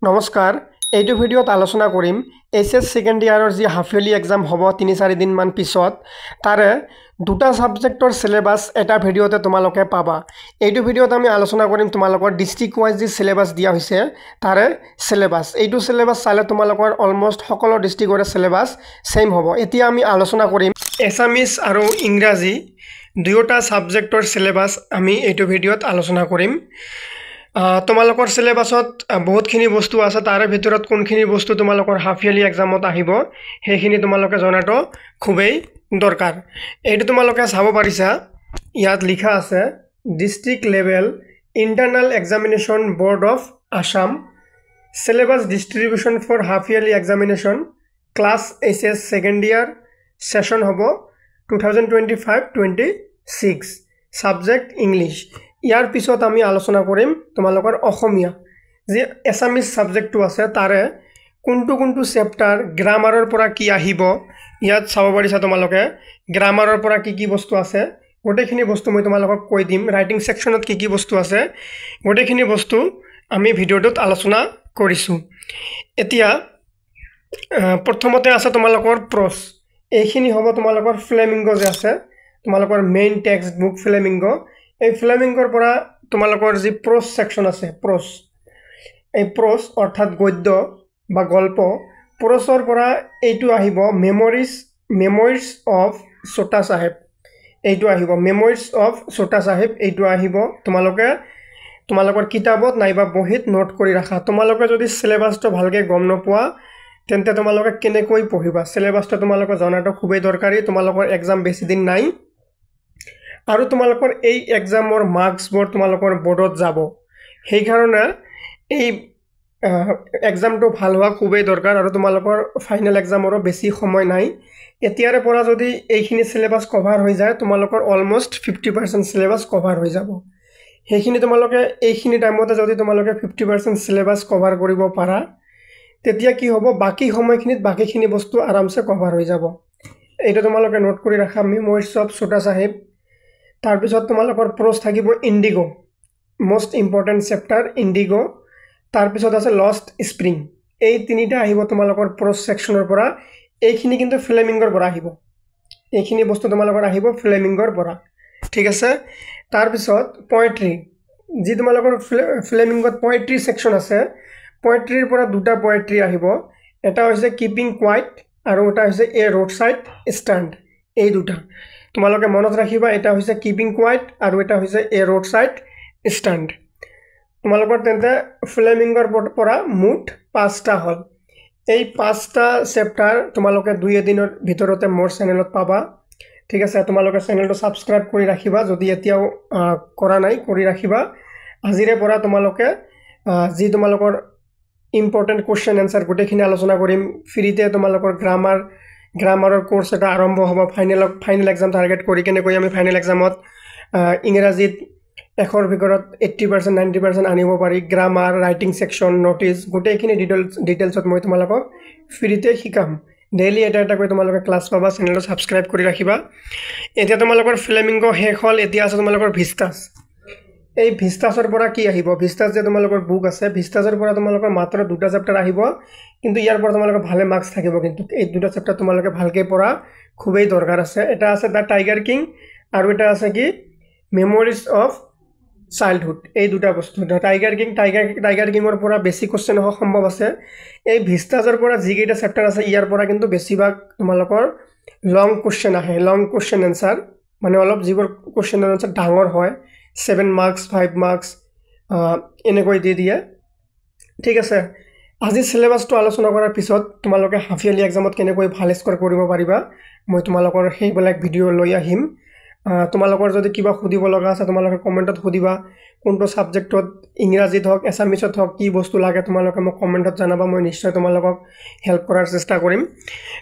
নমস্কাৰ এইটো ভিডিঅ'ত আলোচনা কৰিম এইচএছ সেকেন্ড ইয়াৰৰ যি হাফ ইয়াৰলি এক্সাম হ'ব 3-4 দিন মান পিছত তাৰে দুটা সাবজেক্টৰ সিলেবাস এটা ভিডিঅ'তে তোমালোকে পাবা এইটো ভিডিঅ'ত আমি আলোচনা কৰিম তোমালোকৰ ডিস্ট্ৰিক্ট ওয়াইজ যি সিলেবাস দিয়া হৈছে তাৰে সিলেবাস এইটো সিলেবাস চালে তোমালোকৰ অলমোস্ট সকলো ডিস্ট্ৰিক্টৰে সিলেবাস সেম হ'ব এতিয়া আমি আলোচনা কৰিম এছামিজ আৰু ইংৰাজী দুয়োটা সাবজেক্টৰ সিলেবাস আমি এইটো ভিডিঅ'ত আলোচনা কৰিম তোমালোকৰ সিলেবাসত বহুতখিনি বস্তু আছে তাৰে ভিতৰত কোনখিনি বস্তু তোমালোকৰ হাফ ইয়াৰলি এক্সামত আহিব হেখিনি তোমালোকে জনাটো খুবেই দৰকাৰ এইটো তোমালোকে চাব পাৰিছা ইয়াত লিখা আছে district level internal examination board of Assam syllabus distribution for half yearly examination class HS second year session হ'ব 2025-26 সাবজেক্ট ইংলিশ ইয়াৰ পিছত আমি আলোচনা কৰিম তোমালোকৰ অসমীয়া যে এছামিজ সাবজেক্টটো আছে তাৰে কোনটো চেপ্টাৰ গ্ৰামাৰৰ পৰা কি আহিব ইয়াত চাব পাৰিছা তোমালোকে গ্ৰামাৰৰ পৰা কি বস্তু আছে গোটেইখিনি বস্তু মই তোমালোকক কৈ দিম ৰাইটিং সেকশনত কি বস্তু আছে গোটেইখিনি বস্তু আমি ভিডিঅ'টোত আলোচনা কৰিছো এতিয়া প্ৰথমতে আছে তোমালোকৰ প্ৰস এইখিনি হ'ব তোমালোকৰ ফ্লেমিংগো যে আছে তোমালোকৰ মেইন টেক্সট বুক ফ্লেমিংগো এই ফ্লেমিংগোৰ পৰা তোমালোকৰ যি প্ৰস সেকশন আছে প্ৰস এই প্ৰস অৰ্থাৎ গদ্য বা গল্প প্ৰসৰ পৰা এইটো আহিব মেমৰিজ অফ ছোটা সাহেব এইটো আহিব মেমৰিজ অফ ছোটা সাহেব এইটো আহিব তোমালোকৰ কিতাপত নাইবা বহিত নোট কৰি ৰাখা তোমালোকে যদি সিলেবাসটো ভালকে গম নপোৱা তেন্তে তোমালোকে কেনেকৈ পঢ়িবা সিলেবাসটো তোমালোকে জনাটো খুবেই দৰকাৰী তোমালোকৰ এক্সাম বেছি দিন নাই আৰু তোমালোকৰ এই এক্সামৰ মাৰ্কসবোৰ তোমালোকৰ বোৰ্ডত যাব সেই কাৰণে এই এক্সামটো ভাল হোৱা খুবেই দৰকাৰ আৰু তোমালোকৰ ফাইনাল এক্সামৰো বেছি সময় নাই এতিয়াৰে পৰা যদি এইখিনি সিলেবাস কভাৰ হৈ যায় তোমালোকৰ অলমোস্ট 50% সিলেবাস কভাৰ হৈ যাব সেইখিনি তোমালোকে এইখিনি টাইমতে যদি তোমালোকে 50% সিলেবাস কভাৰ কৰিব পাৰা তেতিয়া কি হ'ব বাকি সময়খিনিত বাকিখিনি বস্তু আৰামছে কভাৰ হৈ যাব এইটো তোমালোকে নোট কৰি ৰাখা মেমৰিজ অফ ছোটা সাহেব তাৰ পিছত তোমালোকৰ প্ৰস থাকিব Indigo most important chapter Indigo তাৰ পিছত আছে লষ্ট স্প্ৰিং এই তিনিটা আহিব তোমালোকৰ প্ৰস সেকশনৰ পৰা এইখিনি কিন্তু ফ্লেমিংগৰ পৰা আহিব এইখিনি বস্তু তোমালোকৰ আহিব ফ্লেমিংগৰ পৰা ঠিক আছে তাৰ পিছত পোয়েট্ৰি যি তোমালোকৰ ফ্লেমিংগত পোয়েট্ৰি সেকশন আছে পোয়েট্ৰিৰ পৰা দুটা পোয়েট্ৰি আহিব এটা হৈছে কিপিং কোৱাইট আৰু এটা হৈছে এ ৰোড সাইড ষ্টেণ্ড এই দুটা তোমালোকে মনত ৰাখিবা এটা হৈছে কিপিং কোৱাইট আৰু এটা হৈছে এ ৰোড সাইড ষ্টেণ্ড তোমালোকৰ তেন্তে ফ্লেমিংগৰ পৰা মুঠ 5টা হল এই 5টা চেপ্টাৰ তোমালোকে 2 দিনৰ ভিতৰতে মোৰ চেনেলত পাবা ঠিক আছে তোমালোকে চেনেলটো সাবস্ক্ৰাইব কৰি ৰাখিবা যদি এতিয়াও কৰা নাই কৰি ৰাখিবা আজিৰে পৰা তোমালোকে যি তোমালোকৰ ইম্পৰ্টেন্ট কোৱেশ্চন আনসাৰ গোটেইখিনি আলোচনা কৰিম ফ্ৰীতে তোমালোকৰ গ্ৰামাৰৰ কোৰ্স এটা আৰম্ভ হ'ব ফাইনাল এক্সাম টাৰ্গেট কৰি কেনেকৈ আমি ফাইনাল এক্সামত ইংৰাজীত এখৰ ভিতৰত 80% 90% আনিব পাৰি গ্ৰামাৰ ৰাইটিং সেকশন নোটিস গোটেইখিনি ডিটেইলছত মই তোমালোকক ফ্ৰীতে শিকাম ডেইলি এটা কৰি তোমালোকে ক্লাস পাবা চেনেলটো সাবস্ক্ৰাইব কৰি ৰাখিবা এতিয়া তোমালোকৰ ফ্লেমিংগো শেষ হল এতিয়া আছে তোমালোকৰ ভিস্টাস এই ভিস্টাসৰ পৰা কি আহিব ভিস্টাস যে তোমালোকৰ বুক আছে ভিস্টাসৰ পৰা তোমালোকৰ মাত্ৰ দুটা চেপ্টাৰ আহিব কিন্তু ইয়াৰ পৰা তোমালোকৰ ভালে মাৰ্কস থাকিব কিন্তু এই দুটা চেপ্টাৰ তোমালোকে ভালকে পঢ়া খুবেই দৰকাৰ আছে এটা আছে দা টাইগাৰ কিং আৰু এটা আছে কি মেমৰিজ অফ চাইল্ডহুড এই দুটা বস্তু দা টাইগাৰ কিংৰ পৰা বেছি কোৱেশ্চন হোৱা সম্ভৱ আছে এই ভিস্টাসৰ পৰা যিকেইটা চেপ্টাৰ আছে ইয়াৰ পৰা কিন্তু বেছিভাগ তোমালোকৰ লং কোৱেশ্চন আহে লং কোৱেশ্চন আনসাৰ মানে অলপ যিবোৰ কোৱেশ্চন আনসাৰ ডাঙৰ হয় 7 মাৰ্কস 5 মাৰ্কস এনেকৈ দিয়ে ঠিক আছে আজি সিলেবাসটো আলোচনা কৰাৰ পিছত তোমালোকে হাফ ইয়াৰলি এক্সামত কেনেকৈ ভাল স্কোৰ কৰিব পাৰিবা মই তোমালোকৰ সেইবিলাক ভিডিঅ লৈ আহিম তোমালোকৰ যদি কিবা খুদিব লগা আছে তোমালোকে কমেন্টত খুদিবা কোনটো সাবজেক্টত ইংৰাজীত হক এছামিছত হক কি বস্তু লাগে তোমালোকে মোক কমেন্টত জনাবা মই নিশ্চয় তোমালোকক হেল্প কৰাৰ চেষ্টা কৰিম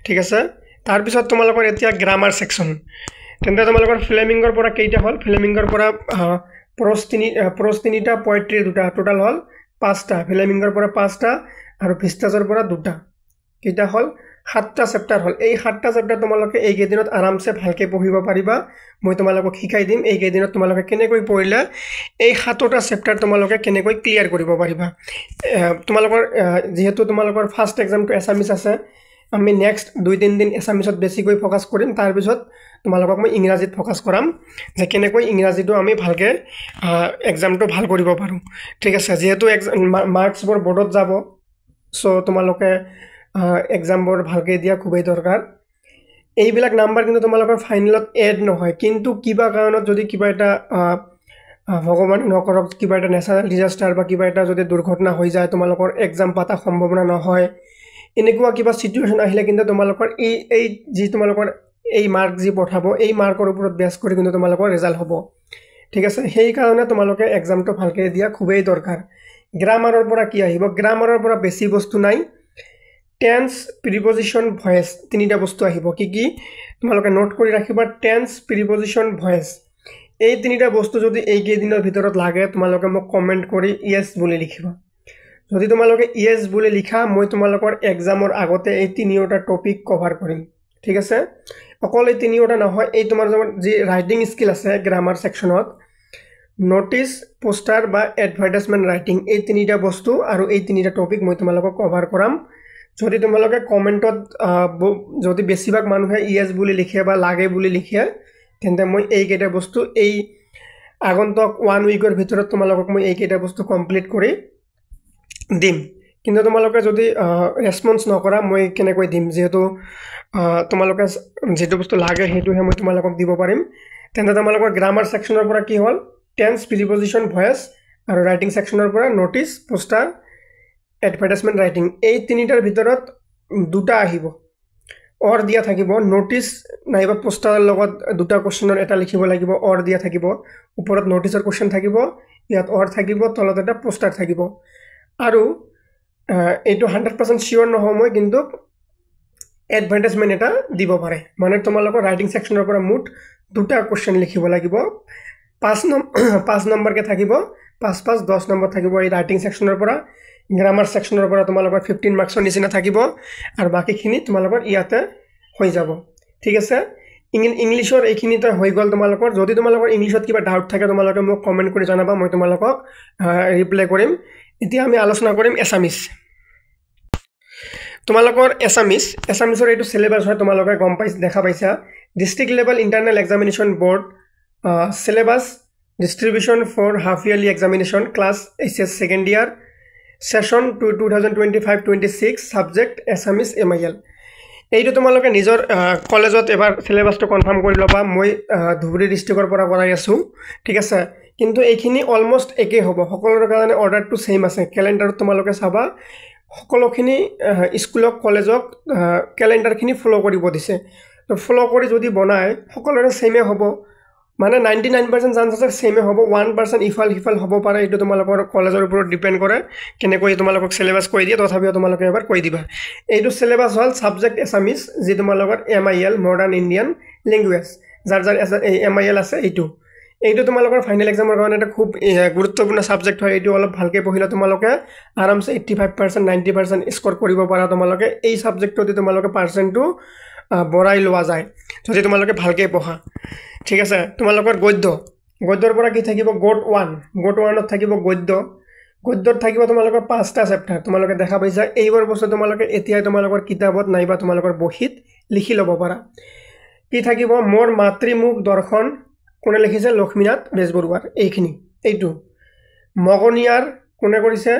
ঠিক আছে তাৰ পিছত তোমালোকৰ এতিয়া গ্ৰামাৰ সেকশন তেন্তে তোমালোকৰ ফ্লেমিংগৰ পৰা কেইটা হল ফ্লেমিংগৰ পৰা প্ৰস তিনিটা পোয়েট্ৰি দুটা টোটাল হল 5টা ফ্লেমিংগৰ পৰা 5টা আৰু ভিস্টাসৰ পৰা দুটা কেইটা হল 7টা চেপ্টাৰ হ'ল এই 7টা চেপ্টাৰ তোমালোকে এই কেইদিনত আৰামছে ভালকৈ পঢ়িব পাৰিবা মই তোমালোকক শিকাই দিম এই কেইদিনত তোমালোকে কেনেকৈ পঢ়িলে এই 7টা চেপ্টাৰ তোমালোকে কেনেকৈ ক্লিয়াৰ কৰিব পাৰিবা তোমালোকৰ যেহেতু তোমালোকৰ ফাৰ্স্ট এক্সামটো এছামিছ আছে আমি নেক্সট 2-3 দিন এছামিছত বেছিকৈ ফোকাস কৰিম তাৰ পিছত তোমালোকক মই ইংৰাজীত ফোকাস কৰাম যে কেনেকৈ ইংৰাজীটো আমি ভালকৈ এক্সামটো ভাল কৰিব পাৰো ঠিক আছে যেহেতু মাৰ্কছবোৰ বোৰ্ডত যাব সো তোমালোকে এক্সামবোৰ ভালকৈ দিয়া খুবই দৰকাৰ এইবিলাক নাম্বাৰ কিন্তু তোমালোকৰ ফাইনেলত এড নহয় কিন্তু কিবা কাৰণত যদি কিবা এটা ভগৱান নকৰক কিবা এটা নেচাৰেল ডিজাস্টাৰ বা কিবা এটা যদি দুৰ্ঘটনা হৈ যায় তোমালোকৰ এক্সাম পাতা সম্ভাৱনা নহয় এনেকুৱা কিবা সিচুৱেচন আহিলে কিন্তু তোমালোকৰ এই যি তোমালোকৰ এই মাৰ্ক যি পঠাব এই মাৰ্কৰ ওপৰত বেছ কৰি কিন্তু তোমালোকৰ ৰিজাল্ট হ'ব ঠিক আছে সেই কাৰণে তোমালোকে এক্সামটো ভালকৈ দিয়া খুবেই দৰকাৰ গ্ৰামাৰৰ পৰা কি আহিব গ্ৰামাৰৰ পৰা বেছি বস্তু নাই টেন্স প্ৰিপজিশন ভয়েস তিনিটা বস্তু আহিব কি তোমালোকে নোট কৰি ৰাখিবা টেন্স প্ৰিপজিশন ভয়েস এই তিনিটা বস্তু যদি এই কেইদিনৰ ভিতৰত লাগে তোমালোকে মোক কমেন্ট কৰি ইয়েস বুলি লিখিবা যদি তোমালোকে ইয়েস বুলি লিখা মই তোমালোকৰ এক্সামৰ আগতে এই তিনিটা টপিক কভাৰ কৰিম ঠিক আছে অকল এই তিনিটা নহয় এই তোমাৰ যি ৰাইটিং স্কিল আছে গ্ৰামাৰ সেকশনত নোটিস পোস্টাৰ বা এডভাৰটাইজমেন্ট ৰাইটিং এই তিনিটা বস্তু আৰু এই তিনিটা টপিক মই তোমালোকক কভাৰ কৰাম যদি তোমালোকে কমেন্টত যদি বেছিভাগ মানুহে ইয়েস বুলি লিখে বা লাগে বুলি লিখে তেন্তে মই এই কেইটা বস্তু এই আগন্তক 1 উইকৰ ভিতৰত তোমালোকক মই এই কেইটা বস্তু কমপ্লিট কৰি দিম কিন্তু তোমালোকে যদি ৰেসপন্স নকৰা মই কেনেকৈ দিম যেহেতু তোমালোকে যেটো বস্তু লাগে হেতুহে মই তোমালোকক দিব পাৰিম তেন্তে তোমালোকৰ গ্ৰামাৰ সেকশনৰ পৰা কি হ'ল টেন্স প্ৰিপজিশন ভয়েস আৰু ৰাইটিং সেকশনৰ পৰা নোটিস পোস্টাৰ এডভাৰটাইজমেন্ট ৰাইটিং এই তিনিটাৰ ভিতৰত দুটা আহিব অৰ দিয়া থাকিব নোটিস নাইবা পোস্টাৰৰ লগত দুটা কোৱেশ্চনৰ এটা লিখিব লাগিব অৰ দিয়া থাকিব ওপৰত নোটিসৰ কোৱেশ্চন থাকিব ইয়াত অৰ থাকিব তলত এটা পোস্টাৰ থাকিব আৰু এইটো 100% শিওৰ নহয় মই কিন্তু এডভাৰটাইজমেন্ট এটা দিব পাৰে মানে তোমালোকৰ ৰাইটিং সেকশনৰ পৰা মুঠ দুটা কোৱেশ্চন লিখিব লাগিব 5 নম্বৰ কে থাকিব 5 10 নম্বৰ থাকিব এই ৰাইটিং সেকশনৰ পৰা গ্ৰামাৰ সেকশনৰ পৰা তোমালোকৰ 15 মাৰ্কছৰ নিচিনা থাকিব আৰু বাকিখিনি তোমালোকৰ ইয়াতে হৈ যাব ঠিক আছে ইংলিশৰ এইখিনিতে হৈ গল তোমালোকৰ যদি তোমালোকৰ ইংলিশত কিবা ডাউট থাকে তোমালোকে মোক কমেন্ট কৰি জনাবা মই তোমালোকক ৰিপ্লাই কৰিম এতিয়া আমি আলোচনা কৰিম এছামিছ তোমালোকৰ এছামিছৰ এইটো সিলেবাস হয় তোমালোকে গম পাইছ দেখা পাইছা district level internal examination board syllabus distribution for half yearly examination class HS second year session 2025-26 subject Assamese MIL এইটো তোমালোকে নিজৰ কলেজত এবাৰ সিলেবাসটো কনফাৰ্ম কৰি লবা মই ধুবুৰী ডিস্ট্ৰিক্টৰ পৰা কৰাই আছো ঠিক আছে কিন্তু এইখিনি অলমোস্ট একে হ'ব সকলোৰ কাৰণে অৰ্ডাৰটো সেম আছে ক্যালেন্ডাৰত তোমালোকে চাবা সকলোখিনি স্কুলক কলেজক ক্যালেন্ডাৰখিনি ফলো কৰিব দিছে তো ফলো কৰি যদি বনায় সকলোৰে সেমে হ'ব মানে 99% চান্স আছে সেমে হ'ব 1% ইফাল হ'ব পাৰে এটো তোমালোকৰ কলেজৰ ওপৰত ডিপেন্ড কৰে কেনেকৈ তোমালোকক সিলেবাস কৈ দিয়ে তথাপিও তোমালোকে এবাৰ কৈ দিবা এইটো সিলেবাস হল সাবজেক্ট এছামিছ যি তোমালোকৰ এমআইএল মডাৰ্ন ইণ্ডিয়ান ল্যাঙ্গুৱেজ যাৰ এমআইএল আছে এইটো তোমালোকৰ ফাইনাল এক্সামৰ কাৰণে এটা খুব গুৰুত্বপূৰ্ণ সাবজেক্ট হয় এইটো অলপ ভালকে পঢ়িলে তোমালোকে আৰামছে 85% 90% স্কোৰ কৰিব পাৰা তোমালোকে এই সাবজেক্টটো তোমালোকে পাৰ্সেন্টটো বঢ়াই লোৱা যায় যদি তোমালোকে ভালকে পঢ়া ঠিক আছে তোমালোকৰ গদ্যৰ পৰা কি থাকিব গোট 1ত থাকিব গদ্যৰ থাকিব তোমালোকৰ 5টা চেপ্টাৰ তোমালোকে দেখা পাইছা এইবাৰ বস্তু তোমালোকে এতিয়াই তোমালোকৰ কিতাপত নাইবা তোমালোকৰ বহিত লিখি ল'ব পাৰা কি থাকিব মোৰ মাতৃমুখ দৰ্শন কোনে লিখিছে লক্ষ্মীনাথ বেজবৰুৱাৰ এইটো মগনিয়াৰ কোনে কৰিছে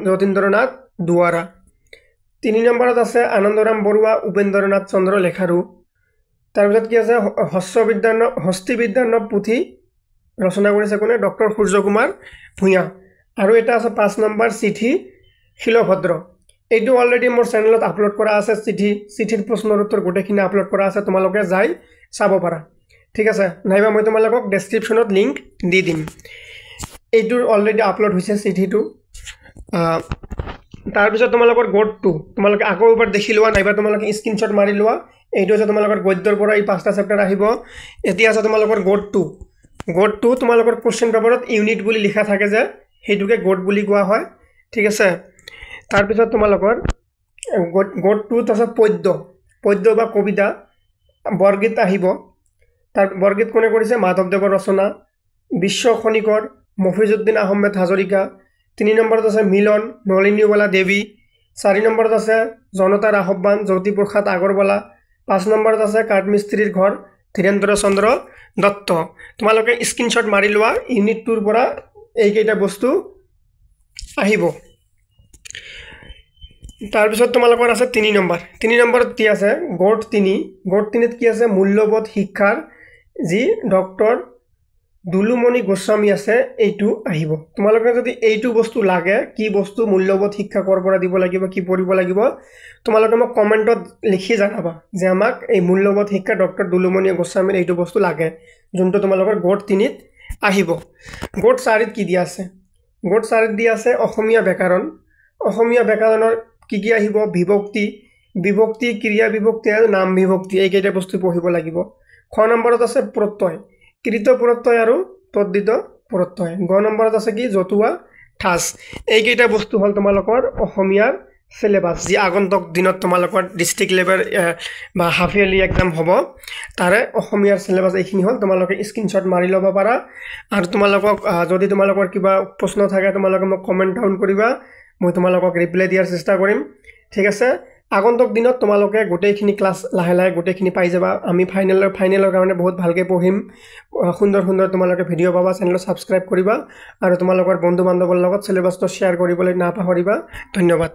যতীন্দ্ৰনাথ দুৱাৰা 3 নম্বৰত আছে আনন্দৰাম বৰুৱা উপেন্দ্ৰনাথ চন্দ্ৰ লেখাৰু তাৰপিছত কি আছে হস্তিবিদ্যানব পুথি ৰচনা কৰিছে কোনে ডক্টৰ সূৰ্য কুমাৰ ভূঞা আৰু এটা আছে 5 নম্বৰ চিঠি শিলভদ্ৰ এইটো অলৰেডি মোৰ চেনেলত আপলোড কৰা আছে চিঠিৰ প্ৰশ্নৰ উত্তৰ গোটেইখিনি আপলোড কৰা আছে তোমালোকে যাই চাব পাৰা ঠিক আছে নাইবা মই তোমালোকক ডেসক্ৰিপচনত লিংক দি দিম এইটো অলৰেডি আপলোড হৈছে চিঠিটো তাৰ পিছত তোমালোকৰ গোট 2 তোমালোকে আকৌ এবাৰ দেখি লোৱা নাইবা তোমালোকে স্ক্ৰিনশ্বট মাৰি লোৱা এইটো আছে তোমালোকৰ গদ্যৰ পৰা এই 5টা চেপ্টাৰ আহিব এতিয়া আছে তোমালোকৰ গোট 2 তোমালোকৰ কোশ্চেন পেপাৰত ইউনিট বুলি লিখা থাকে যে হেতুকে গোট বুলি কোৱা হয় ঠিক আছে তাৰ পিছত তোমালোকৰ গ'টটোত আছে পদ্য বা কবিতা বৰগীত আহিব তাৰ বৰগীত কোনে কৰিছে মাধৱদেৱৰ ৰচনা বিশ্ব খনিকৰ মফিজুদ্দিন আহমেদ হাজৰিকা 3 নম্বৰত আছে মিলন নলিনীবালা দেৱী 4 নম্বৰত আছে জনতাৰ আহ্বান জ্যোতিপ্ৰসাদ আগৰৱালা 5 নম্বৰত আছে কাঠমিস্ত্ৰীৰ ঘৰ ধীৰেন্দ্ৰ চন্দ্ৰ দত্ত তোমালোকে স্ক্ৰীনশ্বট মাৰি লোৱা ইউনিট 2 ৰ পৰা এইকেইটা বস্তু আহিব তাৰপিছত তোমালোকৰ আছে 3 নম্বৰত কি আছে গ'ট 3ত কি আছে মূল্যবোধ শিক্ষাৰ যি ডক্টৰ দুলুমণি গোস্বামী আছে এইটো আহিব তোমালোকে যদি এইটো বস্তু লাগে কি বস্তু মূল্যবোধ শিক্ষা কৰ পৰা দিব লাগিব কি পঢ়িব লাগিব তোমালোকে মোক কমেন্টত লিখি জনাবা যে আমাক এই মূল্যবোধ শিক্ষা ডক্টৰ দুলুমণি গোস্বামীৰ এইটো বস্তু লাগে যোনটো তোমালোকৰ গ'ট 3ত আহিব গ'ট 4ত কি দিয়া আছে গ'ট 4ত দিয়া আছে অসমীয়া ব্যাকৰণৰ কি আহিব বিভক্তি ক্ৰিয়া বিভক্তি আৰু নাম বিভক্তি এইকেইটা বস্তু পঢ়িব লাগিব খ নম্বৰত আছে প্ৰত্যয় কৃত প্ৰত্যয় আৰু তদ্ধিত প্ৰত্যয় গ নম্বৰত আছে কি জতুৱা ঠাঁচ এইকেইটা বস্তু হল তোমালোকৰ অসমীয়াৰ সিলেবাস যি আগন্তুক দিনত তোমালোকৰ ডিস্ট্ৰিক্ট লেভেল বা হাফ ইয়াৰলি এক্সাম হ'ব তাৰে অসমীয়াৰ সিলেবাস এইখিনি হল তোমালোকে স্ক্ৰীনশ্বট মাৰি ল'ব পাৰা আৰু তোমালোকক যদি তোমালোকৰ কিবা প্ৰশ্ন থাকে তোমালোকে মোক কমেন্ট ডাউন কৰিবা মই তোমালোকক ৰিপ্লাই দিয়াৰ চেষ্টা কৰিম ঠিক আছে আগন্তুক দিনত তোমালোকে গোটেইখিনি ক্লাস লাহে লাহে গোটেইখিনি পাই যাবা আমি ফাইনেলৰ কাৰণে বহুত ভালকে পঢ়িম সুন্দৰ তোমালোকে ভিডিঅ' পাবা চেনেলটো সাবস্ক্ৰাইব কৰিবা আৰু তোমালোকৰ বন্ধু বান্ধৱৰ লগত সিলেবাসটো শেয়াৰ কৰিবলৈ নাপাহৰিবা ধন্যবাদ